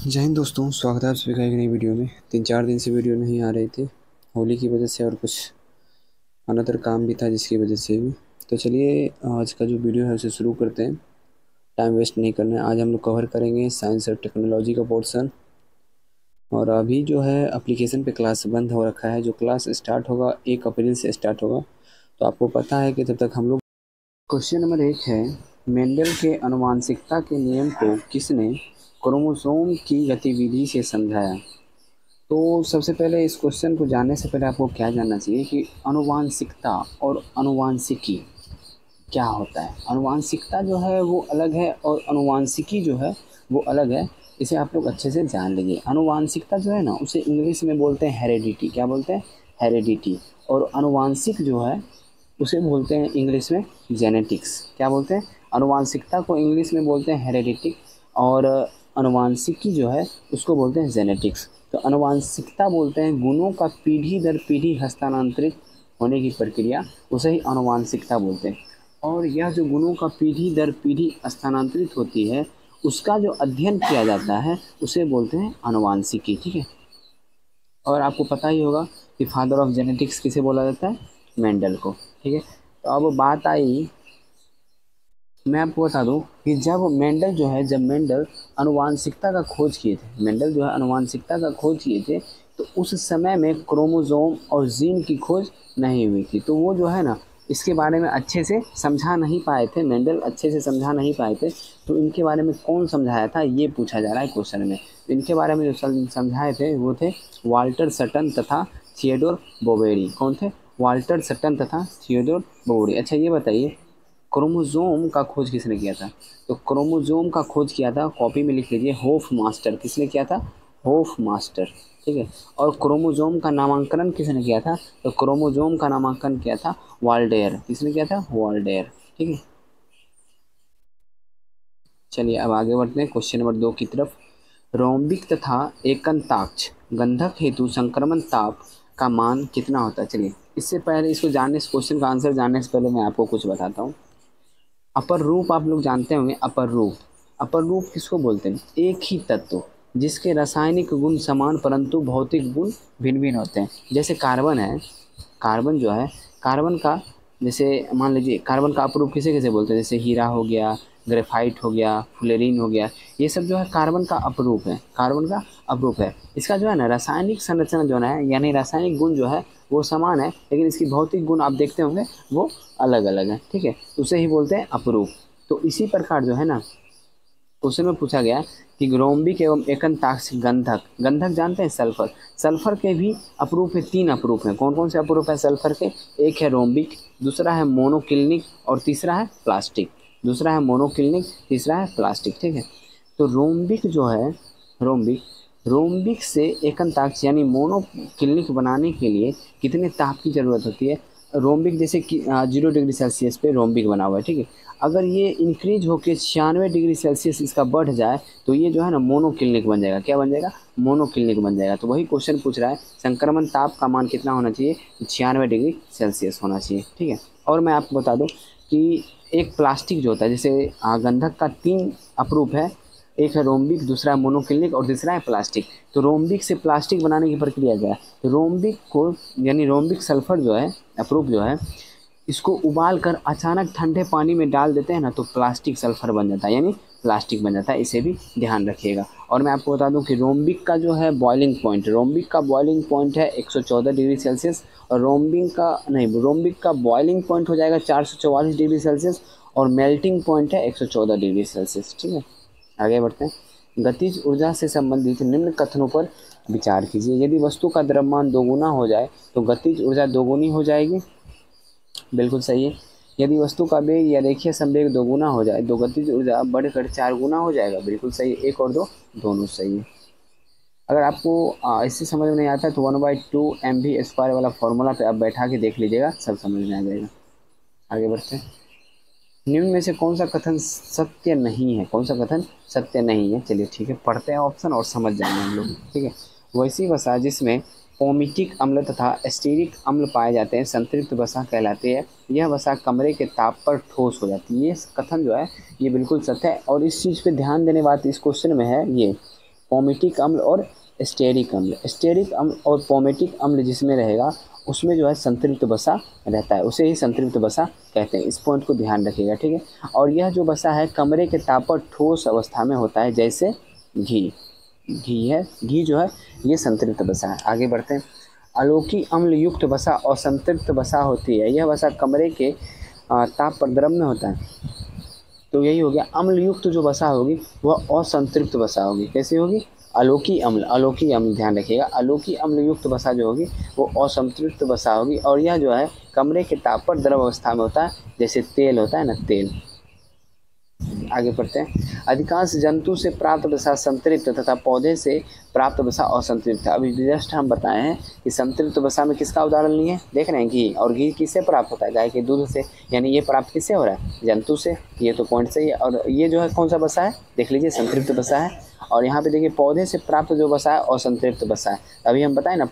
जय हिंद दोस्तों, स्वागत है आप सभी का एक नई वीडियो में। 3-4 दिन से वीडियो नहीं आ रही थी, होली की वजह से और कुछ अनदर काम भी था जिसकी वजह से भी। तो चलिए आज का जो वीडियो है उसे शुरू करते हैं, टाइम वेस्ट नहीं करना है। आज हम लोग कवर करेंगे साइंस और टेक्नोलॉजी का पोर्शन। और अभी जो है एप्लीकेशन पे क्लास बंद हो रखा है, जो क्लास स्टार्ट होगा 1 अप्रैल से स्टार्ट होगा। तो आपको पता है कि तब तक हम लोग क्वेश्चन नंबर 1 है, मेंडल के आनुवंशिकता के नियम को किसने क्रोमोसोम की गतिविधि से समझाया? तो सबसे पहले इस क्वेश्चन को जानने से पहले आपको क्या जानना चाहिए कि आनुवांशिकता और आनुवांशिकी क्या होता है। आनुवांशिकता जो है वो अलग है और आनुवांशिकी जो है वो अलग है। इसे आप लोग अच्छे से जान लीजिए। आनुवांशिकता जो है ना, उसे इंग्लिश में बोलते हैं हेरेडिटी। क्या बोलते हैं? हेरेडिटी। और आनुवांशिक जो है उसे बोलते हैं इंग्लिश में जेनेटिक्स। क्या बोलते हैं? आनुवांशिकता को इंग्लिश में बोलते हैं हेरेडिटिक और आनुवांशिकी जो है उसको बोलते हैं जेनेटिक्स। तो आनुवांशिकता बोलते हैं गुणों का पीढ़ी दर पीढ़ी हस्तांतरित होने की प्रक्रिया, उसे ही आनुवांशिकता बोलते हैं। और यह जो गुणों का पीढ़ी दर पीढ़ी स्थानांतरित होती है उसका जो अध्ययन किया जाता है उसे बोलते हैं आनुवांशिकी। ठीक है। और आपको पता ही होगा कि फादर ऑफ जेनेटिक्स किसे बोला जाता है? मेंडल को। ठीक है। तो अब बात आई, मैं आपको बता दूं कि जब मेंडल आनुवांशिकता का खोज किए थे, मेंडल जो है आनुवांशिकता का खोज किए थे, तो उस समय में क्रोमोसोम और जीन की खोज नहीं हुई थी। तो वो जो है ना, इसके बारे में अच्छे से समझा नहीं पाए थे, मेंडल अच्छे से समझा नहीं पाए थे। तो इनके बारे में कौन समझाया था, ये पूछा जा रहा है क्वेश्चन में। तो इनके बारे में जो समझाए थे वो थे वाल्टर सटन तथा थियोडोर बोवेरी। कौन थे? वाल्टर सटन तथा थियोडोर बोवेरी। अच्छा ये बताइए, क्रोमोसोम का खोज किसने किया था? तो क्रोमोसोम का खोज किया था, कॉपी में लिख लीजिए, होफ मास्टर। किसने किया था? Hoff master. ठीक है। और क्रोमोसोम का नामांकन किसने किया था? तो क्रोमोसोम का नामांकन किया था वाल्डेयर। किसने किया था? वाल्डेयर। ठीक है। चलिए अब आगे बढ़ते हैं क्वेश्चन नंबर 2 की तरफ। रोम्बिक तथा एकंताक्ष गंधक हेतु संक्रमण ताप का मान कितना होता है? चलिए इससे पहले इसको जानने, इस क्वेश्चन का आंसर जानने से पहले मैं आपको कुछ बताता हूँ। अपर रूप आप लोग जानते होंगे। अपर रूप किसको बोलते हैं? एक ही तत्व जिसके रासायनिक गुण समान परंतु भौतिक गुण भिन्न भिन्न होते हैं। जैसे कार्बन है, कार्बन जो है, कार्बन का जैसे मान लीजिए कार्बन का अपरूप किसे किसे बोलते हैं? जैसे हीरा हो गया, ग्रेफाइट हो गया, फ्लोरीन हो गया, ये सब जो है कार्बन का अपरूप है। कार्बन का अपरूप है। इसका जो है ना रासायनिक संरचना जो है, यानी रासायनिक गुण जो है वो समान है, लेकिन इसकी भौतिक गुण आप देखते होंगे वो अलग अलग है। ठीक है। उसे ही बोलते हैं अपरूप। तो इसी प्रकार जो है ना, क्वेश्चन में पूछा गया कि रोम्बिक एवं एकंताक्ष गंधक, गंधक जानते हैं? सल्फर। सल्फर के भी अपरूप है, 3 अपरूप हैं। कौन कौन से अपरूप हैं सल्फर के? एक है रोम्बिक, दूसरा है मोनोक्लिनिक और तीसरा है प्लास्टिक। दूसरा है मोनोक्लिनिक, तीसरा है प्लास्टिक। ठीक है। तो रोम्बिक जो है, रोम्बिक रोम्बिक से एकंताक्ष यानी मोनोक्लिनिक बनाने के लिए कितने ताप की ज़रूरत होती है? रोम्बिक जैसे कि 0 डिग्री सेल्सियस पे रोम्बिक बना हुआ है। ठीक है। अगर ये इंक्रीज होकर 96 डिग्री सेल्सियस इसका बढ़ जाए तो ये जो है ना मोनोक्लिनिक बन जाएगा। क्या बन जाएगा? मोनोक्लिनिक बन जाएगा। तो वही क्वेश्चन पूछ रहा है, संक्रमण ताप का मान कितना होना चाहिए? 96 डिग्री सेल्सियस होना चाहिए। ठीक है। और मैं आपको बता दूं कि एक प्लास्टिक जो होता है, जैसे गंधक का 3 अपरूप है, एक है रोम्बिक, दूसरा है मोनोक्लिनिक और तीसरा है प्लास्टिक। तो रोम्बिक से प्लास्टिक बनाने की प्रक्रिया क्या है? तो रोम्बिक को यानी रोम्बिक सल्फर जो है, अपरूप जो है, इसको उबाल कर अचानक ठंडे पानी में डाल देते हैं ना, तो प्लास्टिक सल्फर बन जाता है, यानी प्लास्टिक बन जाता है। इसे भी ध्यान रखिएगा। और मैं आपको बता दूं कि रोम्बिक का जो है बॉइलिंग पॉइंट, रोम्बिक का बॉइलिंग पॉइंट है 114 डिग्री सेल्सियस, और रोम्बिक का बॉइलिंग पॉइंट हो जाएगा 444 डिग्री सेल्सियस, और मेल्टिंग पॉइंट है 114 डिग्री सेल्सियस। ठीक है। आगे बढ़ते हैं। गतिज ऊर्जा से संबंधित निम्न कथनों पर विचार कीजिए। यदि वस्तु का द्रव्यमान दोगुना हो जाए तो गतिज ऊर्जा दोगुनी हो जाएगी। बिल्कुल सही है। यदि वस्तु का वेग या रेखीय संवेग दोगुना हो जाए तो गतिज ऊर्जा बढ़कर 4 गुना हो जाएगा। बिल्कुल सही है। 1 और 2 दोनों सही है। अगर आपको इससे समझ में नहीं आता है तो 1/2 mv² वाला फॉर्मूला पे आप बैठा के देख लीजिएगा, सब समझ में आ जाएगा। आगे बढ़ते हैं। निम्न में से कौन सा कथन सत्य नहीं है? कौन सा कथन सत्य नहीं है? चलिए ठीक है, पढ़ते हैं ऑप्शन और समझ जाएंगे हम लोग। ठीक है। वैसी वसा जिसमें पोमिटिक अम्ल तथा एस्टेरिक अम्ल पाए जाते हैं संतृप्त वसा कहलाती है। यह वसा कमरे के ताप पर ठोस हो जाती है। ये कथन जो है ये बिल्कुल सत्य है। और इस चीज़ पे ध्यान देने बात इस क्वेश्चन में है, ये पोमेटिक अम्ल और स्टेरिक अम्ल। स्टेरिक अम्ल और पोमेटिक अम्ल जिसमें रहेगा उसमें जो है संतृप्त वसा रहता है, उसे ही संतृप्त वसा कहते हैं। इस पॉइंट को ध्यान रखिएगा, ठीक है। और यह जो वसा है कमरे के ताप पर ठोस अवस्था में होता है, जैसे घी। घी है, घी जो है ये संतृप्त वसा है। आगे बढ़ते हैं। अलोकी अम्ल युक्त वसा असंतृप्त वसा होती है। यह वसा कमरे के ताप पर द्रव में होता है। तो यही हो गया, अम्ल युक्त जो वसा होगी वह असंतृप्त वसा होगी। कैसे होगी? अलोकी अम्ल, अलोकी अम्ल ध्यान रखिएगा, अलोकी अम्ल युक्त वसा जो होगी वो असंतृप्त वसा होगी। और यह जो है कमरे के ताप पर द्रव अवस्था में होता है, जैसे तेल होता है ना, तेल। आगे पढ़ते हैं। अधिकांश जंतु से प्राप्त वसा संतृप्त तथा पौधे से प्राप्त वसा असंतृप्त है। अभी जस्ट हम बताए हैं कि संतृप्त वसा में किसका उदाहरण लिए, देख रहे हैं घी। और घी किससे प्राप्त होता है? गाय के दूध से। यानी ये प्राप्त किससे हो रहा है? जंतु से। ये तो पॉइंट सही है। और ये जो है कौन सा वसा है? देख लीजिए, संतृप्त वसा है। और यहाँ पे देखिए पौधे से प्राप्त जो वसा है असंतृप्त वसा है। अभी हम बताएं ना,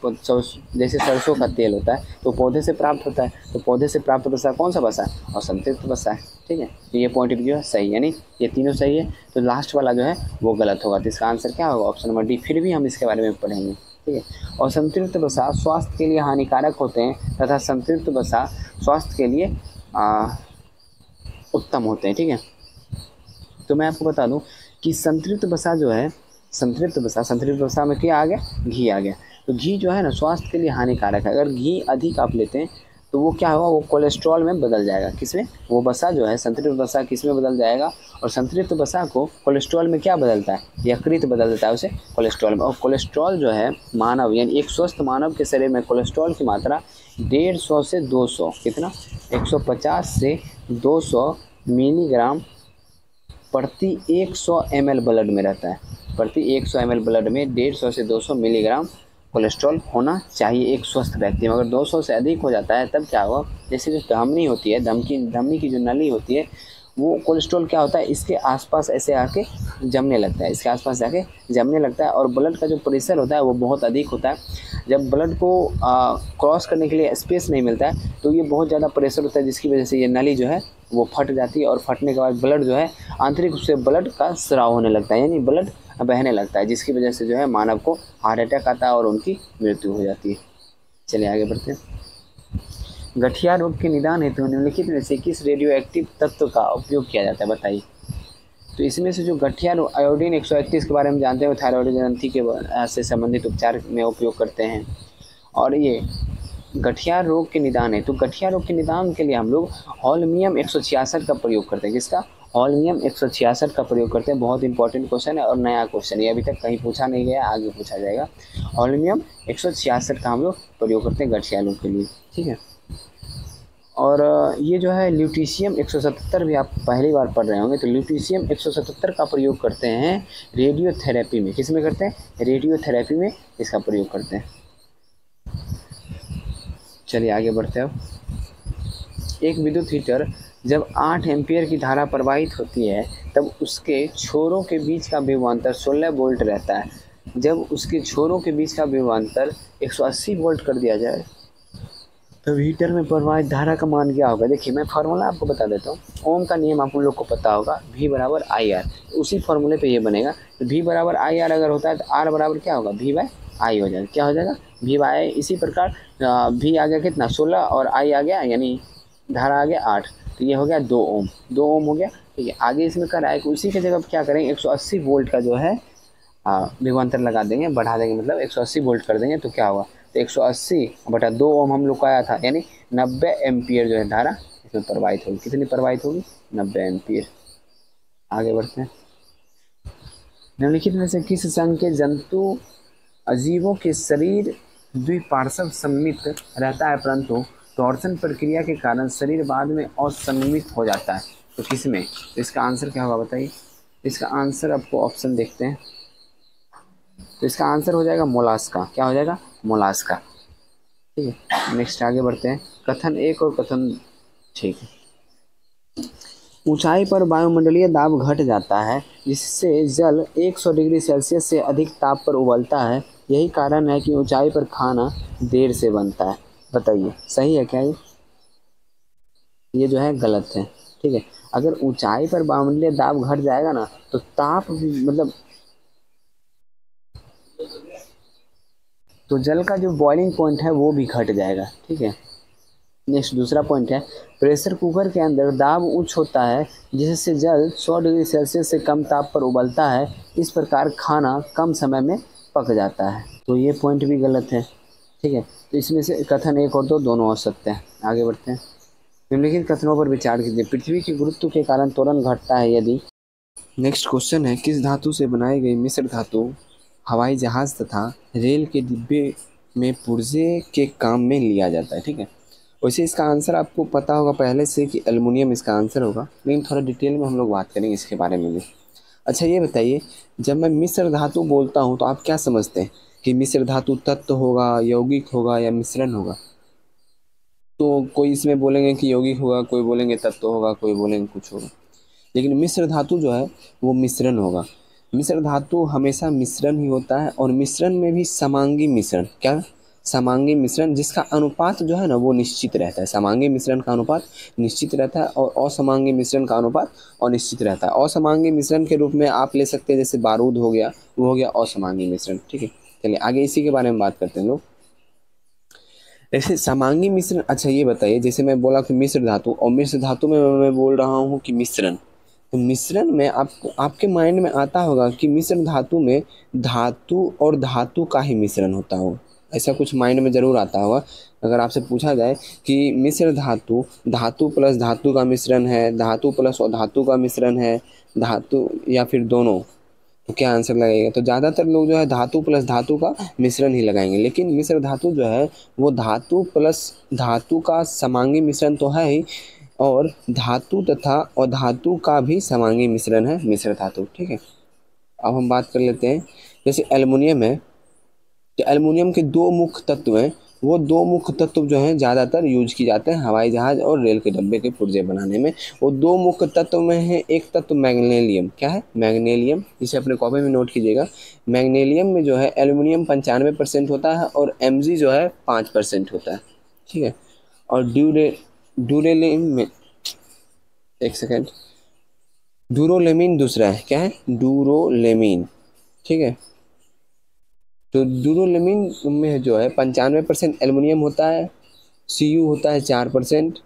जैसे सरसों का तेल होता है तो पौधे से प्राप्त होता है, तो पौधे से प्राप्त वसा कौन सा वसा है? असंतृप्त वसा है, ठीक है। तो ये पॉइंट भी जो है सही, यानी ये तीनों सही है। तो लास्ट वाला जो है वो गलत होगा। तो इसका आंसर क्या होगा? Option number D. फिर भी हम इसके बारे में पढ़ेंगे, ठीक है। और संतृप्त वसा स्वास्थ्य के लिए हानिकारक होते हैं तथा संतृप्त वसा स्वास्थ्य के लिए उत्तम होते हैं, ठीक है। तो मैं आपको बता दूं कि संतृप्त वसा जो है, संतृप्त वसा में क्या आ गया? घी आ गया। तो घी जो है ना स्वास्थ्य के लिए हानिकारक है। अगर घी अधिक आप लेते हैं तो वो क्या होगा? वो कोलेस्ट्रॉल में बदल जाएगा। किसमें? वो वसा जो है संतृप्त वसा किस में बदल जाएगा? और संतृप्त वसा को कोलेस्ट्रॉल में क्या बदलता है? यकृत बदल देता है उसे कोलेस्ट्रॉल में। और कोलेस्ट्रॉल जो है मानव, यानी एक स्वस्थ मानव के शरीर में कोलेस्ट्रॉल की मात्रा 150 से 200, कितना? 150 से 200 मिलीग्राम प्रति 100 ml ब्लड में रहता है। प्रति 100 ml ब्लड में 150 से 200 मिलीग्राम कोलेस्ट्रॉल होना चाहिए एक स्वस्थ व्यक्ति में। अगर 200 से अधिक हो जाता है तब क्या होगा? जैसे जो धमनी होती है, धमनी की जो नली होती है, वो कोलेस्ट्रॉल क्या होता है? इसके आसपास ऐसे आके जमने लगता है, इसके आसपास जाके जमने लगता है। और ब्लड का जो प्रेशर होता है वो बहुत अधिक होता है। जब ब्लड को क्रॉस करने के लिए स्पेस नहीं मिलता है तो ये बहुत ज़्यादा प्रेशर होता है, जिसकी वजह से ये नली जो है वो फट जाती है। और फटने के बाद ब्लड जो है आंतरिक रूप से ब्लड का स्राव होने लगता है, यानी ब्लड बहने लगता है, जिसकी वजह से जो है मानव को हार्ट अटैक आता है और उनकी मृत्यु हो जाती है। चलिए आगे बढ़ते हैं। गठिया रोग के निदान हेतु निम्नलिखित में से किस रेडियो एक्टिव तत्व का उपयोग किया जाता है? बताइए। तो इसमें से जो गठिया रोग, आयोडीन 131 के बारे में जानते हैं, थायराइड ग्रंथि के से संबंधित उपचार में उपयोग करते हैं। और ये गठिया रोग के निदान है, तो गठिया रोग के निदान के लिए हम लोग होल्मियम 166 का प्रयोग करते हैं। किसका? होल्मियम 166 का प्रयोग करते हैं। बहुत इंपॉर्टेंट क्वेश्चन है और नया क्वेश्चन है, अभी तक कहीं पूछा नहीं गया, आगे पूछा जाएगा। होल्मियम 166 का हम लोग प्रयोग करते हैं गठिया रोग के लिए, ठीक है। और ये जो है ल्यूटीशियम 177 भी आप पहली बार पढ़ रहे होंगे। तो ल्यूटीशियम 177 का प्रयोग करते हैं रेडियोथेरेपी में। किस में करते हैं? रेडियोथेरेपी में इसका प्रयोग करते हैं। चलिए आगे बढ़ते हैं। एक विद्युत हीटर जब 8 एम्पीयर की धारा प्रवाहित होती है तब उसके छोरों के बीच का विभवांतर 16 वोल्ट रहता है। जब उसके छोरों के बीच का विभवांतर 180 वोल्ट कर दिया जाए तो हीटर में प्रवाहित धारा का मान क्या होगा? देखिए मैं फार्मूला आपको बता देता हूँ। ओम का नियम आप लोग को पता होगा, V बराबर IR। उसी फार्मूले पे ये बनेगा। तो V बराबर IR अगर होता है तो R बराबर क्या होगा? V बाय I हो जाएगा। क्या हो जाएगा? V by. इसी प्रकार V आ गया कितना? 16 और I आ गया, यानी धारा आ गया 8। तो ये हो गया 2 ओम, 2 ओम हो गया, ठीक है। आगे इसमें कर रहा है कि उसी की जगह क्या करेंगे? 180 वोल्ट का जो है विभवांतर लगा देंगे, बढ़ा देंगे, मतलब 180 वोल्ट कर देंगे। तो क्या होगा? तो 180 बटा 2 ओम हम लोग का आया था, यानी 90 एम्पियर जो है धारा इसमें प्रवाहित होगी। कितनी प्रवाहित होगी? 90 एम्पियर। आगे बढ़ते हैं। निम्नलिखित में से किस संघ के जंतु अजीवों के शरीर द्विपार्श्व सममित रहता है परंतु टॉर्सन प्रक्रिया के कारण शरीर बाद में असममित हो जाता है? तो किस में? तो इसका आंसर क्या होगा बताइए। इसका आंसर आपको ऑप्शन देखते हैं। तो इसका आंसर हो जाएगा मोलास्का। क्या हो जाएगा? मोलास्का, ठीक है। नेक्स्ट आगे बढ़ते हैं। कथन 1 और कथन, ठीक है। ऊंचाई पर वायुमंडलीय दाब घट जाता है जिससे जल 100 डिग्री सेल्सियस से अधिक ताप पर उबलता है। यही कारण है कि ऊंचाई पर खाना देर से बनता है। बताइए सही है क्या ये जो है गलत है, ठीक है। अगर ऊंचाई पर वायुमंडलीय दाब घट जाएगा ना तो ताप मतलब तो जल का जो बॉइलिंग पॉइंट है वो भी घट जाएगा। ठीक है। नेक्स्ट दूसरा पॉइंट है, प्रेशर कुकर के अंदर दाब उच्च होता है जिससे जल 100 डिग्री सेल्सियस से कम ताप पर उबलता है। इस प्रकार खाना कम समय में पक जाता है। तो ये पॉइंट भी गलत है। ठीक है। तो इसमें से कथन एक और दो दोनों हो सकते हैं। आगे बढ़ते हैं। निम्नलिखित कथनों पर विचार कीजिए। पृथ्वी के गुरुत्व के कारण त्वरण घटता है यदि। नेक्स्ट क्वेश्चन है, किस धातु से बनाई गई मिश्र धातु हवाई जहाज तथा रेल के डिब्बे में पुर्जे के काम में लिया जाता है। ठीक है। वैसे इसका आंसर आपको पता होगा पहले से कि एल्युमिनियम इसका आंसर होगा, लेकिन थोड़ा डिटेल में हम लोग बात करेंगे इसके बारे में भी। अच्छा ये बताइए, जब मैं मिश्र धातु बोलता हूँ तो आप क्या समझते हैं कि मिश्र धातु तत्व होगा, यौगिक होगा या मिश्रण होगा? तो कोई इसमें बोलेंगे कि यौगिक होगा, कोई बोलेंगे तत्व होगा, कोई बोलेंगे कुछ होगा, लेकिन मिश्र धातु जो है वो मिश्रण होगा। मिश्र धातु हमेशा मिश्रण ही होता है, और मिश्रण में भी समांगी मिश्रण, क्या समांगी मिश्रण, जिसका अनुपात जो है ना वो निश्चित रहता है। समांगी मिश्रण का अनुपात निश्चित रहता है और असमांगी मिश्रण का अनुपात अनिश्चित रहता है। असमांगी मिश्रण के रूप में आप ले सकते हैं जैसे बारूद हो गया, वो हो गया असमांगी मिश्रण। ठीक है। चलिए आगे इसी के बारे में बात करते हैं लोग। ऐसे समांगी मिश्रण, अच्छा ये बताइए, जैसे मैं बोला कि मिश्र धातु, और मिश्र धातु में मैं बोल रहा हूँ कि मिश्रण, तो मिश्रण में आपको आपके माइंड में आता होगा कि मिश्र धातु में धातु और धातु का ही मिश्रण होता हो, ऐसा कुछ माइंड में ज़रूर आता होगा। अगर आपसे पूछा जाए कि मिश्र धातु धातु प्लस धातु का मिश्रण है, धातु प्लस धातु का मिश्रण है, धातु या फिर दोनों, तो क्या आंसर लगेगा? तो ज़्यादातर लोग जो है धातु प्लस धातु का मिश्रण ही लगाएंगे, लेकिन मिश्र धातु जो है वो धातु प्लस धातु का समांगी मिश्रण तो है ही, और धातु तथा अधातु का भी समांगी मिश्रण है मिश्र धातु। ठीक है। अब हम बात कर लेते हैं, जैसे एल्युमिनियम है, तो एल्युमिनियम के दो मुख्य तत्व हैं, वो दो मुख्य तत्व जो हैं ज़्यादातर यूज किए जाते हैं हवाई जहाज़ और रेल के डब्बे के पुर्जे बनाने में। वो दो मुख्य तत्व में है, एक तत्व मैग्नीशियम, क्या है? मैग्नीशियम, इसे अपने कॉपी में नोट कीजिएगा। मैग्नीशियम में जो है एल्युमिनियम 95% होता है और Mg जो है 5% होता है। ठीक है। और ड्यूरेलिन में, एक सेकेंड, ड्यूरोलेमिन दूसरा है, क्या है? ड्यूरोलेमिन। ठीक है। तो ड्यूरोलेमिन में जो है 95% एल्युमिनियम होता है, Cu होता है 4%,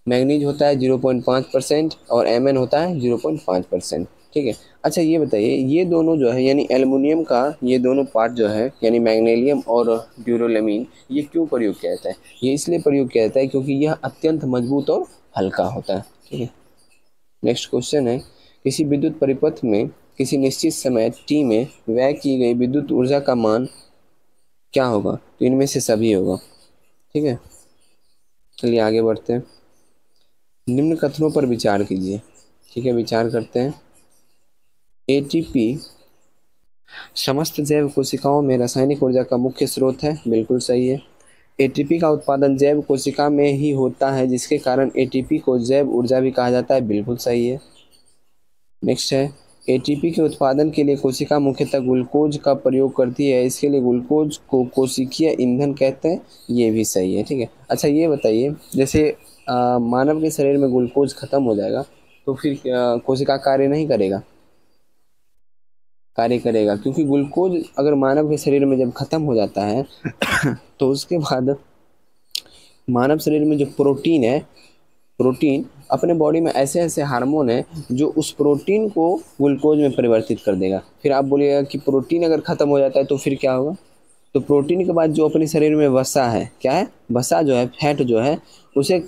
मैग्नीज होता है 0.5% और Mn होता है 0.5%। ठीक है। अच्छा ये बताइए, ये दोनों जो है यानी एल्युमिनियम का ये दोनों पार्ट जो है यानी मैग्नीशियम और ड्यूरोलेमिन, ये क्यों प्रयोग किया जाता है? ये इसलिए प्रयोग किया जाता है क्योंकि यह अत्यंत मजबूत और हल्का होता है। ठीक है। नेक्स्ट क्वेश्चन है, किसी विद्युत परिपथ में किसी निश्चित समय t में व्यय की गई विद्युत ऊर्जा का मान क्या होगा? तो इनमें से सभी होगा। ठीक है। चलिए आगे बढ़ते हैं। निम्न कथनों पर विचार कीजिए। ठीक है, विचार करते हैं। एटीपी समस्त जैव कोशिकाओं में रासायनिक ऊर्जा का मुख्य स्रोत है, बिल्कुल सही है। एटीपी का उत्पादन जैव कोशिका में ही होता है, जिसके कारण एटीपी को जैव ऊर्जा भी कहा जाता है, बिल्कुल सही है। नेक्स्ट है, एटीपी के उत्पादन के लिए कोशिका मुख्यतः ग्लूकोज का प्रयोग करती है, इसके लिए ग्लूकोज को कोशिकीय ईंधन कहते हैं, ये भी सही है। ठीक है। अच्छा ये बताइए, जैसे मानव के शरीर में ग्लूकोज खत्म हो जाएगा तो फिर कोशिका कार्य नहीं करेगा? कार्य करेगा, क्योंकि ग्लूकोज अगर मानव के शरीर में जब खत्म हो जाता है तो उसके बाद मानव शरीर में जो प्रोटीन है, प्रोटीन अपने बॉडी में ऐसे ऐसे हार्मोन है जो उस प्रोटीन को ग्लूकोज में परिवर्तित कर देगा। फिर आप बोलिएगा कि प्रोटीन अगर ख़त्म हो जाता है तो फिर क्या होगा? तो प्रोटीन के बाद जो अपने शरीर में वसा है, क्या है? वसा जो है, फैट जो है, उसे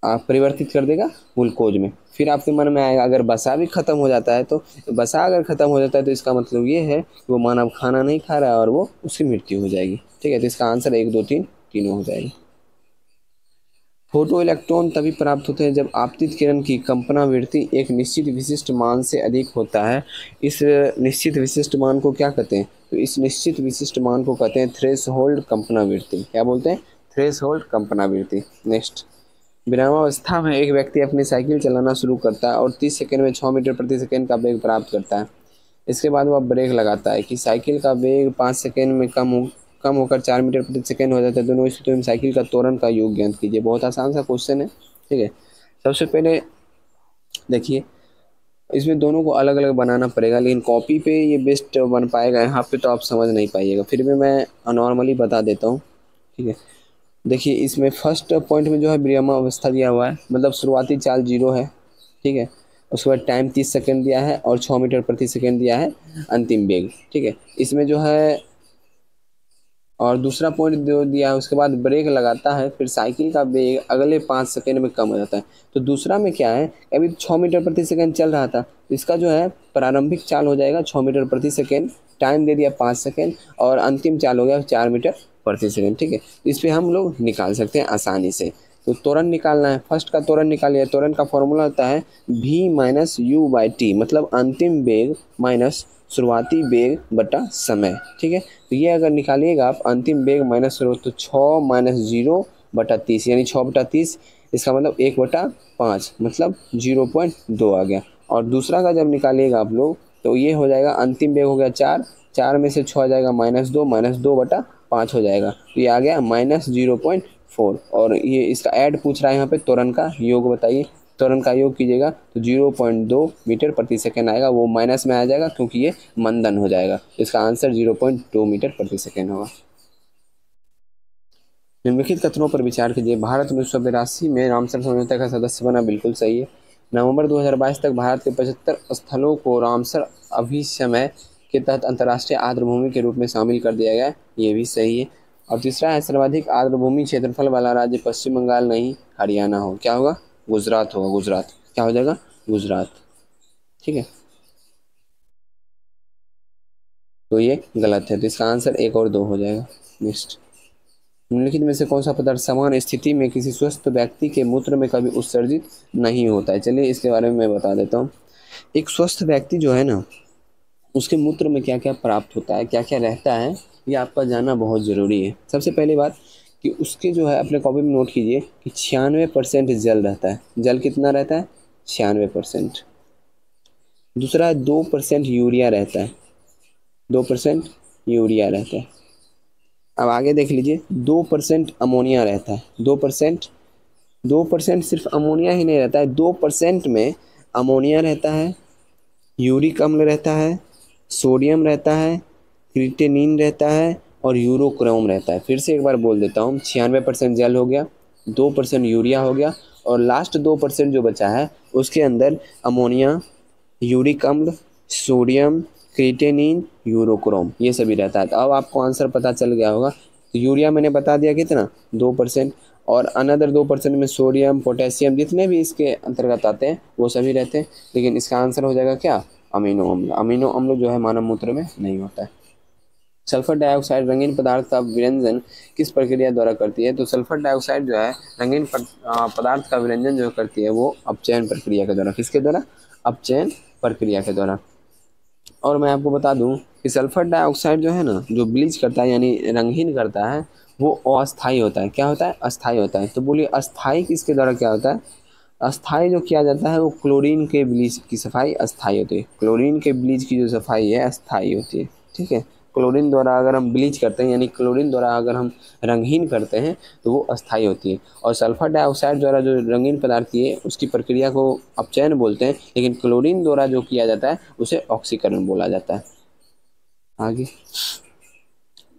परिवर्तित कर देगा ग्लूकोज में। फिर आपके मन में आएगा अगर वसा भी ख़त्म हो जाता है तो वसा अगर ख़त्म हो जाता है तो इसका मतलब ये है कि वो मानव खाना नहीं खा रहा है और वो उसकी मृत्यु हो जाएगी। ठीक है। तो इसका आंसर 1 2 3 तीनों हो जाएगी। फोटो इलेक्ट्रॉन तभी प्राप्त होते हैं जब आपतित किरण की कंपनावृत्ति एक निश्चित विशिष्ट मान से अधिक होता है। इस निश्चित विशिष्ट मान को क्या कहते हैं? तो इस निश्चित विशिष्ट मान को कहते हैं थ्रेशोल्ड कंपनावृत्ति। क्या बोलते हैं? थ्रेशोल्ड कंपनावृत्ति। नेक्स्ट, विरामावस्था में एक व्यक्ति अपनी साइकिल चलाना शुरू करता है और 30 सेकंड में 6 मीटर प्रति सेकंड का वेग प्राप्त करता है। इसके बाद वह ब्रेक लगाता है कि साइकिल का वेग 5 सेकंड में कम होकर 4 मीटर प्रति सेकंड हो जाता है। दोनों स्थितियों में साइकिल का त्वरण का योग ज्ञात कीजिए। बहुत आसान सा क्वेश्चन है। ठीक है। सबसे पहले देखिए, इसमें दोनों को अलग अलग बनाना पड़ेगा, लेकिन कॉपी पे ये बेस्ट बन पाएगा, यहाँ पे तो आप समझ नहीं पाइएगा। फिर भी मैं नॉर्मली बता देता हूँ, ठीक है। देखिए इसमें फर्स्ट पॉइंट में जो है विरामा अवस्था दिया हुआ है, मतलब शुरुआती चाल 0 है, ठीक है। उसके बाद टाइम 30 सेकंड दिया है और 6 मीटर प्रति सेकंड दिया है अंतिम वेग, ठीक है। इसमें जो है और दूसरा पॉइंट जो दिया है, उसके बाद ब्रेक लगाता है, फिर साइकिल का वेग अगले 5 सेकंड में कम हो जाता है। तो दूसरा में क्या है, अभी 6 मीटर प्रति सेकंड चल रहा था, इसका जो है प्रारंभिक चाल हो जाएगा 6 मीटर प्रति सेकंड, टाइम दे दिया 5 सेकंड, और अंतिम चाल हो गया 4 मीटर प्रति सेकंड, ठीक है। इस पर हम लोग निकाल सकते हैं आसानी से। तो त्वरण निकालना है, फर्स्ट का त्वरण निकालिए। त्वरण का फॉर्मूला होता है v minus you by T, मतलब अंतिम वेग माइनस शुरुआती वेग बटा समय, ठीक है। तो ये अगर निकालिएगा आप, अंतिम वेग माइनस शुरू, तो 6 माइनस 0 बटा 30, यानी 6 बटा 30, इसका मतलब 1 बटा 5, मतलब 0.2 आ गया। और दूसरा का जब निकालिएगा आप लोग, तो ये हो जाएगा अंतिम वेग हो गया 4, 4 में से 6 आ जाएगा -2, -2 बटा 5 हो जाएगा, तो ये आ गया -0.4। और ये इसका ऐड पूछ रहा है यहाँ पे, त्वरण का योग बताइए। त्वरण का योग कीजिएगा तो 0.2 मीटर प्रति सेकंड आएगा, वो माइनस में आ जाएगा क्योंकि ये मंदन हो जाएगा। इसका आंसर 0.2 मीटर प्रति सेकंड होगा। निम्नलिखित कथनों पर विचार कीजिए। भारत 1982 में रामसर समझौते का सदस्य बना, बिल्कुल सही है। नवंबर 2022 तक भारत के 75 स्थलों को रामसर अभिसमय के तहत अंतर्राष्ट्रीय आर्द्र भूमि के रूप में शामिल कर दिया गया, ये भी सही है। और तीसरा है, सर्वाधिक आर्द्र भूमि क्षेत्रफल वाला राज्य पश्चिम बंगाल नहीं हरियाणा हो, क्या होगा, गुजरात होगा। गुजरात क्या हो जाएगा, गुजरात, ठीक है। तो ये गलत है, तो इसका आंसर 1 और 2 हो जाएगा। नेक्स्ट, निम्नलिखित में से कौन सा पदार्थ समान स्थिति में किसी स्वस्थ व्यक्ति के मूत्र में कभी उत्सर्जित नहीं होता है। चलिए इसके बारे में मैं बता देता हूँ। एक स्वस्थ व्यक्ति जो है ना, उसके मूत्र में क्या क्या प्राप्त होता है, क्या क्या रहता है, ये आपका जानना बहुत ज़रूरी है। सबसे पहली बात कि उसके जो है, अपने कॉपी में नोट कीजिए कि 96% जल रहता है। जल कितना रहता है, 96%। दूसरा है 2% यूरिया रहता है, 2% यूरिया रहता है। अब आगे देख लीजिए, 2% अमोनिया रहता है, 2% सिर्फ अमोनिया ही नहीं रहता है, 2% में अमोनिया रहता है, यूरिक अम्ल रहता है, सोडियम रहता है, क्रिएटिनिन रहता है और यूरोक्रोम रहता है। फिर से एक बार बोल देता हूँ, 96% जल हो गया, 2% यूरिया हो गया, और लास्ट 2% जो बचा है उसके अंदर अमोनिया, यूरिक अम्ल, सोडियम, क्रिएटिनिन, यूरोक्रोम, ये सभी रहता है। तो अब आपको आंसर पता चल गया होगा। तो यूरिया मैंने बता दिया कितना, 2%, और अनदर 2% में सोडियम, पोटेशियम, जितने भी इसके अंतर्गत आते हैं वो सभी रहते हैं। लेकिन इसका आंसर हो जाएगा क्या, अमीनो अम्ल। अमीनो अम्ल जो है मानव मूत्र में नहीं होता है। सल्फर डाइऑक्साइड रंगीन पदार्थ का विरंजन किस प्रक्रिया द्वारा करती है। तो सल्फर डाइऑक्साइड जो है रंगीन पदार्थ का विरंजन जो करती है वो अपचयन प्रक्रिया के द्वारा। किसके द्वारा, अपचयन प्रक्रिया के द्वारा। और मैं आपको बता दूं कि सल्फर डाइऑक्साइड जो है ना, जो ब्लीच करता है यानी रंगहीन करता है, वो अस्थायी होता है। क्या होता है, अस्थायी होता है। तो बोलिए अस्थायी किसके द्वारा क्या होता है, अस्थायी जो किया जाता है वो क्लोरीन के ब्लीच की सफाई अस्थायी होती है। क्लोरीन के ब्लीच की जो सफाई है अस्थायी होती है, ठीक है। क्लोरीन द्वारा अगर हम ब्लीच करते हैं, यानी क्लोरीन द्वारा अगर हम रंगहीन करते हैं तो वो अस्थायी होती है। और सल्फर डाइऑक्साइड द्वारा जो रंगीन पदार्थ की है उसकी प्रक्रिया को अपचयन बोलते हैं, लेकिन क्लोरीन द्वारा जो किया जाता है उसे ऑक्सीकरण बोला जाता है। आगे,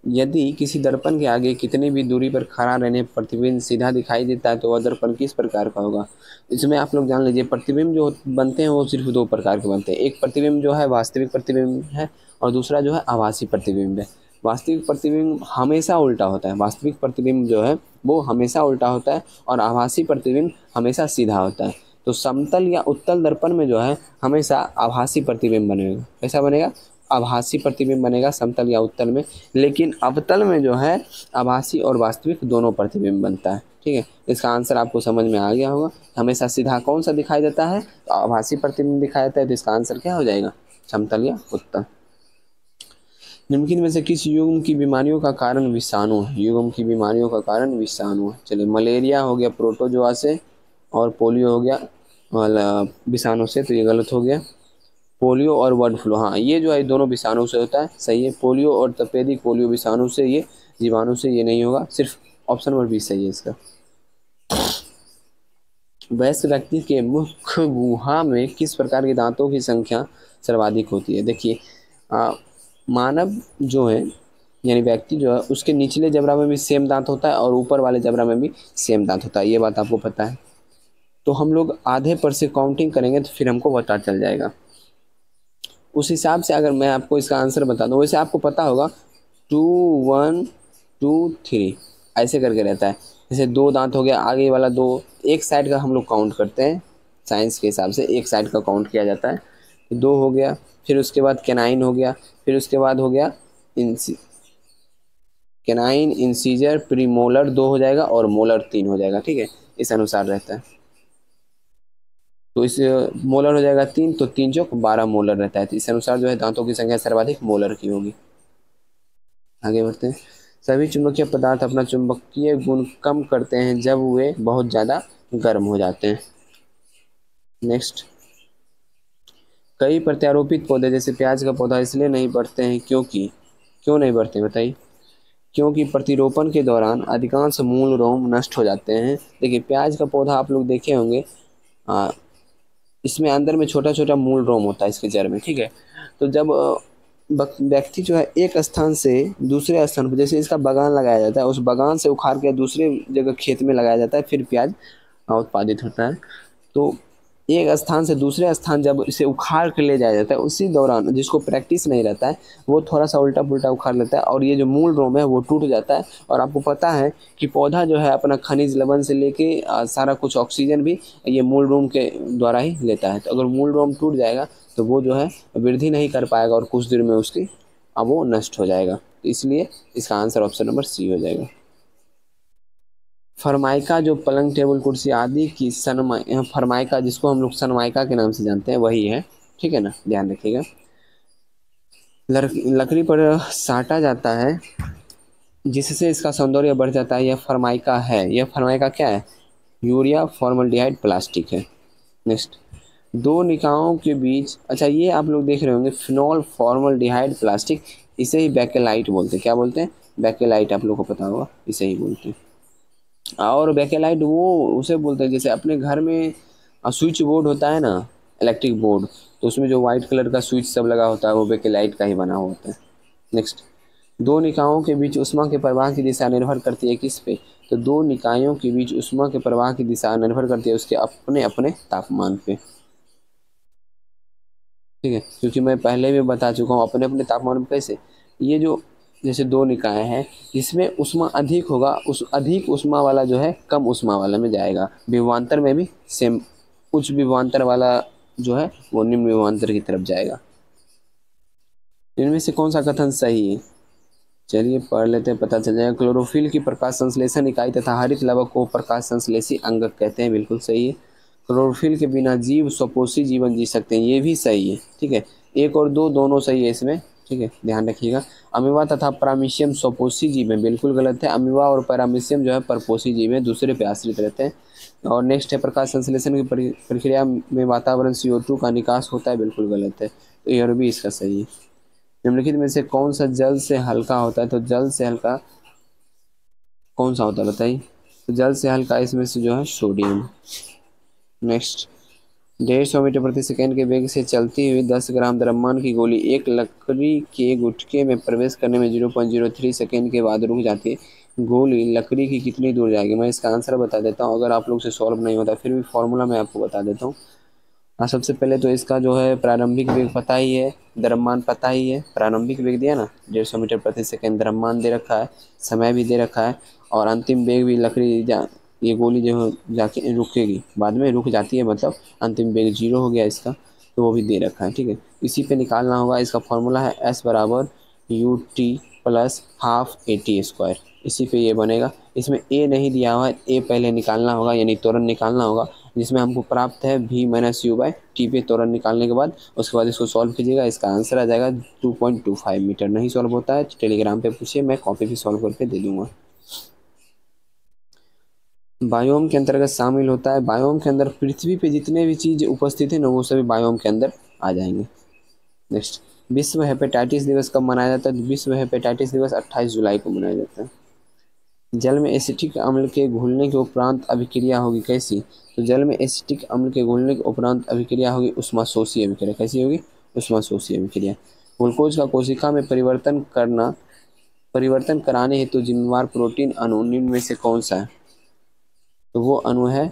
यदि किसी दर्पण के आगे कितनी भी दूरी पर खड़ा रहने प्रतिबिंब सीधा दिखाई देता है तो वह दर्पण किस प्रकार का होगा। इसमें आप लोग जान लीजिए, प्रतिबिंब जो बनते हैं वो सिर्फ 2 प्रकार के बनते हैं। एक प्रतिबिंब जो है वास्तविक प्रतिबिंब है, और दूसरा जो है आभासी प्रतिबिंब है। वास्तविक प्रतिबिंब हमेशा उल्टा होता है, वास्तविक प्रतिबिंब जो है वो हमेशा उल्टा होता है, और आभासी प्रतिबिंब हमेशा सीधा होता है। तो समतल या उत्तल दर्पण में जो है हमेशा आभासी प्रतिबिंब बनेगा। कैसा बनेगा, आभासी प्रतिबिंब बनेगा समतल या उत्तल में। लेकिन अवतल में जो है आभासी और वास्तविक दोनों प्रतिबिंब बनता है, ठीक है। इसका आंसर आपको समझ में आ गया होगा। हमेशा सीधा कौन सा दिखाई देता है, तो आभासी प्रतिबिंब दिखाई देता है। तो इसका आंसर क्या हो जाएगा, समतल या उत्तल। निम्नलिखित में से किस युग्म की बीमारियों का कारण विषाणु है। युग्म की बीमारियों का कारण विषाणु है। चलिए, मलेरिया हो गया प्रोटोजोआ से, और पोलियो हो गया विषाणु से, तो ये गलत हो गया। पोलियो और बर्ड फ्लू, हाँ ये जो है दोनों विषाणु से होता है, सही है। पोलियो और तपेदिक पोलियो विषाणु से, ये जीवाणु से ये नहीं होगा। सिर्फ ऑप्शन नंबर 20 सही है इसका। वयस्क व्यक्ति के मुख गुहा में किस प्रकार के दांतों की संख्या सर्वाधिक होती है? देखिए मानव जो है यानी व्यक्ति जो है उसके निचले जबड़ा में भी सेम दांत होता है और ऊपर वाले जबड़ा में भी सेम दांत होता है, ये बात आपको पता है। तो हम लोग आधे पर से काउंटिंग करेंगे तो फिर हमको पता चल जाएगा। उस हिसाब से अगर मैं आपको इसका आंसर बता दूँ, वैसे आपको पता होगा 2 1 2 3 ऐसे करके रहता है। जैसे 2 दांत हो गया, आगे वाला 2, एक साइड का हम लोग काउंट करते हैं साइंस के हिसाब से, एक साइड का काउंट किया जाता है। तो 2 हो गया, फिर उसके बाद कैनाइन हो गया, फिर उसके बाद हो गया कैनाइन, इंसीजर, प्रीमोलर 2 हो जाएगा और मोलर 3 हो जाएगा। ठीक है, इस अनुसार रहता है। तो इस मोलर हो जाएगा 3, तो 3 चौक 12 मोलर रहता है। तो इस अनुसार जो है दांतों की संख्या सर्वाधिक मोलर की होगी। आगे बढ़ते हैं। सभी चुंबकीय पदार्थ अपना चुंबकीय गुण कम करते हैं जब वे बहुत ज़्यादा गर्म हो जाते हैं। नेक्स्ट, कई प्रत्यारोपित पौधे जैसे प्याज का पौधा इसलिए नहीं बढ़ते हैं क्योंकि, क्यों नहीं बढ़ते बताइए? क्योंकि प्रतिरोपण के दौरान अधिकांश मूल रोम नष्ट हो जाते हैं। देखिए प्याज का पौधा आप लोग देखे होंगे, इसमें अंदर में छोटा छोटा मूल रोम होता है इसके जड़ में। ठीक है, तो जब व्यक्ति जो है एक स्थान से दूसरे स्थान पर, जैसे इसका बागान लगाया जाता है, उस बागान से उखाड़ के दूसरे जगह खेत में लगाया जाता है, फिर प्याज उत्पादित होता है। तो एक स्थान से दूसरे स्थान जब इसे उखाड़ के ले जाया जाता है, उसी दौरान जिसको प्रैक्टिस नहीं रहता है वो थोड़ा सा उल्टा पुल्टा उखाड़ लेता है और ये जो मूल रोम है वो टूट जाता है। और आपको पता है कि पौधा जो है अपना खनिज लवण से लेके सारा कुछ ऑक्सीजन भी ये मूल रोम के द्वारा ही लेता है। तो अगर मूल रोम टूट जाएगा तो वो जो है वृद्धि नहीं कर पाएगा और कुछ देर में उसकी अब वो नष्ट हो जाएगा। तो इसलिए इसका आंसर ऑप्शन नंबर सी हो जाएगा। फरमाइका जो पलंग टेबल कुर्सी आदि की फरमाइका जिसको हम लोग सनमाइका के नाम से जानते हैं वही है। ठीक है ना, ध्यान रखिएगा। लकड़ी पर साटा जाता है जिससे इसका सौंदर्य बढ़ जाता है, यह फरमाइका है। यह फरमाइका क्या है? यूरिया फॉर्मल्डिहाइड प्लास्टिक है। नेक्स्ट, दो निकायों के बीच, अच्छा ये आप लोग देख रहे होंगे फिनॉल फॉर्मल्डिहाइड प्लास्टिक, इसे ही बैकेलाइट बोलते हैं। क्या बोलते हैं? बैकेलाइट, आप लोग को पता होगा, इसे ही बोलते हैं। और बैकेलाइट वो उसे बोलते हैं जैसे अपने घर में स्विच बोर्ड होता है ना, इलेक्ट्रिक बोर्ड, तो उसमें जो वाइट कलर का स्विच सब लगा होता है वो बैकेलाइट का ही बना हुआ होता है। नेक्स्ट, दो निकायों के बीच ऊष्मा के प्रवाह की दिशा निर्भर करती है किस पे? तो दो निकायों के बीच ऊष्मा के प्रवाह की दिशा निर्भर करती है उसके अपने अपने तापमान पे। ठीक है, क्योंकि मैं पहले भी बता चुका हूँ अपने अपने तापमान पे कैसे। ये जो जैसे दो निकाय हैं जिसमें ऊष्मा अधिक होगा, उस अधिक ऊष्मा वाला जो है कम ऊष्मा वाला में जाएगा। विभवांतर में भी सेम, उच्च विभवांतर वाला जो है वो निम्न विभवांतर की तरफ जाएगा। इनमें से कौन सा कथन सही है? चलिए पढ़ लेते हैं, पता चल जाएगा। क्लोरोफिल की प्रकाश संश्लेषण इकाई तथा हरित लवक को प्रकाश संश्लेषी अंगक कहते हैं, बिल्कुल सही है। क्लोरोफिल के बिना जीव स्वपोषी जीवन जी सकते हैं, ये भी सही है। ठीक है, 1 और 2 दोनों सही है इसमें। ठीक है, ध्यान रखिएगा। अमीबा तथा पैरामीशियम स्वपोषी जीव है, बिल्कुल गलत है। अमीबा और पैरामीशियम जो है परपोषी जीव है, दूसरे पे आश्रित रहते हैं। और नेक्स्ट है प्रकाश संश्लेषण की प्रक्रिया में वातावरण CO2 का निकास होता है, बिल्कुल गलत है। तो ये भी इसका सही है। निम्नलिखित में से कौन सा जल से हल्का होता है? तो जल से हल्का कौन सा होता है बताइए? तो जल से हल्का इसमें से जो है सोडियम। नेक्स्ट, 150 मीटर प्रति सेकंड के वेग से चलती हुई 10 ग्राम द्रव्यमान की गोली एक लकड़ी के गुटके में प्रवेश करने में 0.03 सेकंड के बाद रुक जाती है। गोली लकड़ी की कितनी दूर जाएगी? मैं इसका आंसर बता देता हूँ, अगर आप लोग से सॉल्व नहीं होता फिर भी फॉर्मूला मैं आपको बता देता हूँ। सबसे पहले तो इसका जो है प्रारंभिक वेग पता ही है, द्रव्यमान पता ही है। प्रारंभिक वेग दिया ना 150 मीटर प्रति सेकंड, द्रव्यमान दे रखा है, समय भी दे रखा है, और अंतिम वेग भी लकड़ी ये गोली जो है जाके रुकेगी, बाद में रुक जाती है, मतलब अंतिम वेग 0 हो गया इसका, तो वो भी दे रखा है। ठीक है, इसी पे निकालना होगा। इसका फॉर्मूला है S बराबर UT प्लस हाफ AT²। इसी पे ये बनेगा। इसमें A नहीं दिया हुआ है, A पहले निकालना होगा, यानी त्वरण निकालना होगा, जिसमें हमको प्राप्त है V-U/T पे त्वरण निकालने के बाद उसके बाद इसको सॉल्व कीजिएगा। इसका आंसर आ जाएगा 2.25 मीटर। नहीं सॉल्व होता है तो टेलीग्राम पे पूछिए, मैं कॉपी भी सॉल्व करके दे दूंगा। बायोम के अंतर्गत शामिल होता है, बायोम के अंदर पृथ्वी पे जितने भी चीज़ उपस्थित है ना वो सभी बायोम के अंदर आ जाएंगे। नेक्स्ट, विश्व हेपेटाइटिस दिवस कब मनाया जाता है? विश्व हेपेटाइटिस दिवस 28 जुलाई को मनाया जाता है। जल में एसिटिक अम्ल के घुलने के उपरांत अभिक्रिया होगी कैसी? तो जल में एसिटिक अम्ल के घुलने के उपरांत अभिक्रिया होगी उष्माशोषी अभिक्रिया। कैसी होगी? उष्माशोषी अभिक्रिया। ग्लूकोज का कोशिका में परिवर्तन कराने हेतु जिम्मेवार प्रोटीन अणु निम्न में से कौन सा है? तो वो अणु है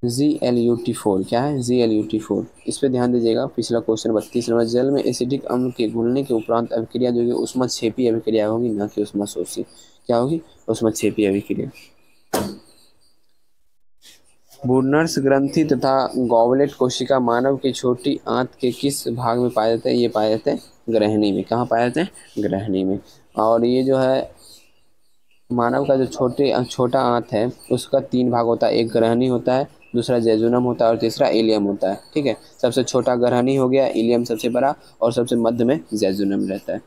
GLUT4। क्या है? GLUT4। इस पे ध्यान दीजिएगा। पिछला क्वेश्चन 32 नंबर, जल में एसिडिक अम्ल के घुलने के उपरांत अभिक्रिया जो है उष्माक्षेपी अभिक्रिया होगी, ना कि उष्माशोषी। क्या होगी? उष्माक्षेपी अभिक्रिया। बुर्नर्स ग्रंथि तथा गॉबलेट कोशिका मानव की छोटी आंत के किस भाग में पाए जाते हैं? ये पाए जाते हैं ग्रहणी में। कहाँ पाए जाते हैं? ग्रहणी में। और ये जो है मानव का जो छोटा आंत है उसका 3 भाग होता है। एक ग्रहणी होता है, दूसरा जेजुनम होता है और तीसरा इलियम होता है। ठीक है, सबसे छोटा ग्रहणी हो गया, इलियम सबसे बड़ा और सबसे मध्य में जेजुनम रहता है।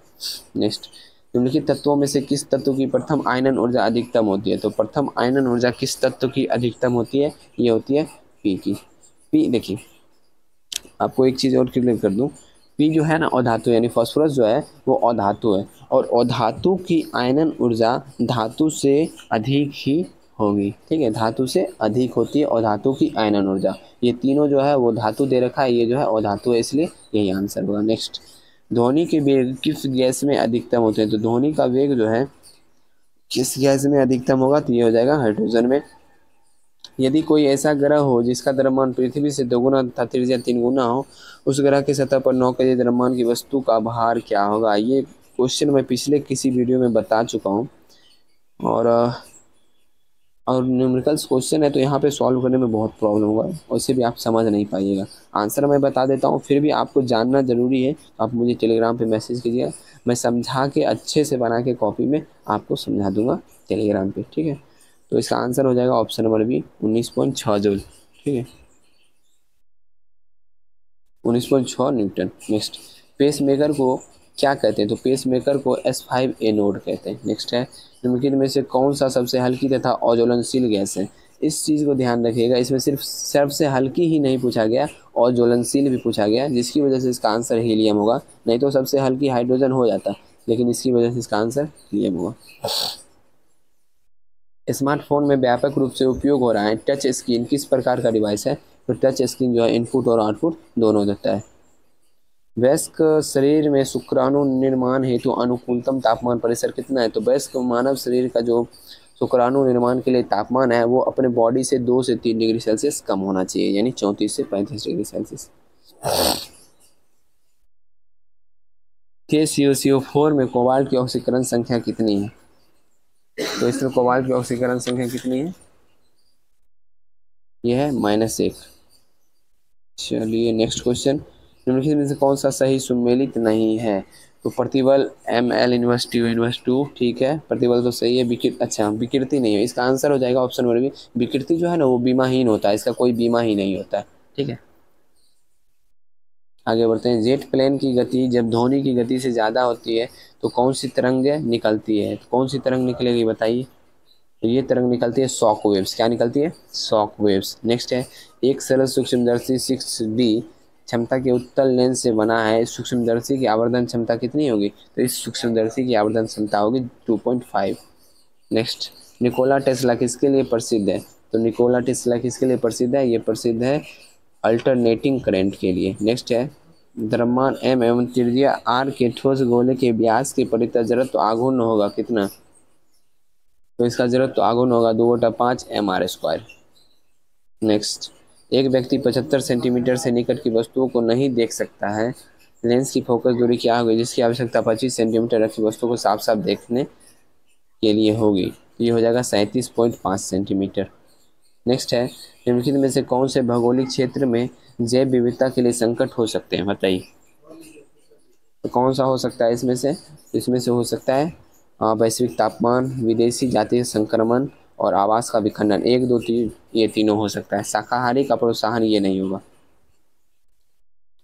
नेक्स्ट, निम्नलिखित तत्वों में से किस तत्व की प्रथम आयनन ऊर्जा अधिकतम होती है? तो प्रथम आयनन ऊर्जा किस तत्व की अधिकतम होती है? ये होती है पी की। पी देखिए, आपको एक चीज़ और क्लियर कर दूं, पी जो है ना अधातु, यानी फास्फोरस जो है वो अधातु है, और अधातु की आयनन ऊर्जा धातु से अधिक ही होगी। ठीक है, धातु से अधिक होती है अधातु की आयनन ऊर्जा। ये तीनों जो है वो धातु दे रखा है, ये जो है अधातु है, इसलिए यही आंसर होगा। नेक्स्ट, ध्वनि के वेग किस गैस में अधिकतम होते हैं? तो ध्वनि का वेग जो है किस गैस में अधिकतम होगा? तो ये हो जाएगा हाइड्रोजन में। यदि कोई ऐसा ग्रह हो जिसका द्रव्यमान पृथ्वी से 2 गुना तथा त्रिज्या 3 गुना हो, उस ग्रह की सतह पर 9 kg द्रव्यमान की वस्तु का भार क्या होगा? ये क्वेश्चन मैं पिछले किसी वीडियो में बता चुका हूँ, और न्यूमेरिकल्स क्वेश्चन है तो यहाँ पे सॉल्व करने में बहुत प्रॉब्लम होगा, और इसे भी आप समझ नहीं पाइएगा। आंसर मैं बता देता हूँ, फिर भी आपको जानना ज़रूरी है। आप मुझे टेलीग्राम पे मैसेज कीजिएगा, मैं समझा के अच्छे से बना के कॉपी में आपको समझा दूंगा टेलीग्राम पे। ठीक है, तो इसका आंसर हो जाएगा ऑप्शन नंबर बी, 19.6 जूल। ठीक है, 19.6 न्यूटन। नेक्स्ट, पेस मेकर को क्या कहते हैं? तो पेस मेकर को S5A नोड कहते हैं। नेक्स्ट है, निम्नलिखित में से कौन सा सबसे हल्की तथा अज्वलनशील गैस है? इस चीज़ को ध्यान रखिएगा, इसमें सिर्फ सबसे हल्की ही नहीं पूछा गया, अज्वलनशील भी पूछा गया, जिसकी वजह से इसका आंसर हीलियम होगा। नहीं तो सबसे हल्की हाइड्रोजन हो जाता, लेकिन इसकी वजह से इसका आंसर हीलियम होगा। स्मार्टफोन में व्यापक रूप से उपयोग हो रहा है टच स्क्रीन किस प्रकार का डिवाइस है? तो टच स्क्रीन जो है इनपुट और आउटपुट दोनों देता है। वयस्क शरीर में शुक्राणु निर्माण हेतु अनुकूलतम तापमान परिसर कितना है? तो वयस्क मानव शरीर का जो शुक्राणु निर्माण के लिए तापमान है वो अपने बॉडी से 2 से 3 डिग्री सेल्सियस कम होना चाहिए, यानी 34 से 35 डिग्री सेल्सियस। KCOCO4 में कोबाल्ट की ऑक्सीकरण संख्या कितनी है? तो इसमें कोबाल्ट की ऑक्सीकरण संख्या कितनी है? ये है -1। चलिए नेक्स्ट क्वेश्चन, निम्नलिखित में से कौन सा सही सुमेलित नहीं है? तो प्रतिबल ML इनवर्स T इनवर्स 2। ठीक है, प्रतिबल तो सही है। विकृति नहीं है, इसका आंसर हो जाएगा ऑप्शन नंबर बी। विकृति जो है ना वो बीमाहीन होता है, इसका कोई बीमा ही नहीं होता है। ठीक है, आगे बढ़ते हैं। जेट प्लेन की गति जब ध्वनि की गति से ज़्यादा होती है तो कौन सी तरंग निकलती है? तो कौन सी तरंग निकलेगी बताइए? तो ये तरंग निकलती है शॉक वेव्स। क्या निकलती है? Shock waves. नेक्स्ट है, एक सरल सूक्ष्मदर्शी 6D क्षमता के उत्तल लेंस से बना है, सूक्ष्मदर्शी की आवर्धन क्षमता कितनी होगी? तो इस सूक्ष्मदर्शी की आवर्धन क्षमता होगी 2.5। नेक्स्ट, निकोला टेस्ला किसके लिए प्रसिद्ध है? तो निकोला टेस्ला किसके लिए प्रसिद्ध है? ये प्रसिद्ध है अल्टरनेटिंग करंट के लिए। नेक्स्ट है, द्रव्यमान M एवं त्रिज्या R के ठोस गोले के व्यास के परितः जड़त्व आघूर्ण होगा कितना? तो इसका जड़त्व आघूर्ण होगा 2/5 mr²। नेक्स्ट, एक व्यक्ति 75 सेंटीमीटर से निकट की वस्तुओं को नहीं देख सकता है, लेंस की फोकस दूरी क्या होगी जिसकी आवश्यकता 25 सेंटीमीटर की वस्तु को साफ साफ देखने के लिए होगी? तो ये हो जाएगा 37.5 सेंटीमीटर। नेक्स्ट है, निम्नलिखित में से कौन से भौगोलिक क्षेत्र में जैव विविधता के लिए संकट हो सकते हैं? बताइए, तो कौन सा हो सकता है इसमें से? इसमें से हो सकता है वैश्विक तापमान, विदेशी जातीय संक्रमण और आवास का विखंडन। 1, 2, 3 ये तीनों हो सकता है। शाकाहारी का प्रोत्साहन ये नहीं होगा।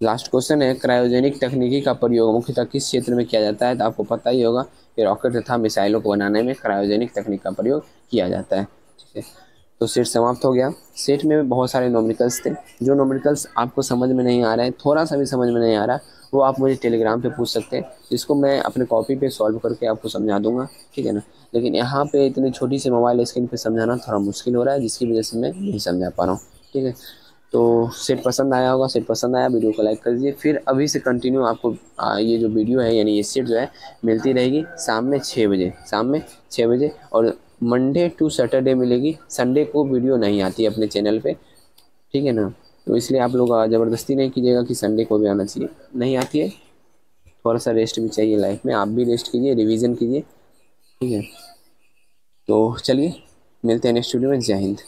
लास्ट क्वेश्चन है, क्रायोजेनिक तकनीकी का प्रयोग मुख्यतः किस क्षेत्र में किया जाता है? तो आपको पता ही होगा कि रॉकेट तथा मिसाइलों को बनाने में क्रायोजेनिक तकनीक का प्रयोग किया जाता है। ठीक है, तो सेट समाप्त हो गया। सेट में बहुत सारे न्यूमेरिकल्स थे, जो न्यूमेरिकल्स आपको समझ में नहीं आ रहा है, थोड़ा सा भी समझ में नहीं आ रहा, वो आप मुझे टेलीग्राम पे पूछ सकते हैं, जिसको मैं अपने कॉपी पे सॉल्व करके आपको समझा दूंगा, ठीक है ना। लेकिन यहाँ पे इतनी छोटी सी मोबाइल स्क्रीन पे समझाना थोड़ा मुश्किल हो रहा है, जिसकी वजह से मैं नहीं समझा पा रहा हूँ, ठीक है। तो सेट पसंद आया होगा, सेट पसंद आया वीडियो को लाइक कर दीजिए। फिर अभी से कंटिन्यू आपको ये जो वीडियो है यानी ये सेट जो है मिलती रहेगी शाम में 6 बजे, शाम में 6 बजे, और मंडे टू सैटरडे मिलेगी। संडे को वीडियो नहीं आती है अपने चैनल पे, ठीक है ना। तो इसलिए आप लोग ज़बरदस्ती नहीं कीजिएगा कि संडे को भी आना चाहिए, नहीं आती है। थोड़ा सा रेस्ट भी चाहिए लाइफ में, आप भी रेस्ट कीजिए, रिवीजन कीजिए, ठीक है। तो चलिए मिलते हैं नेक्स्ट वीडियो में। जय हिंद।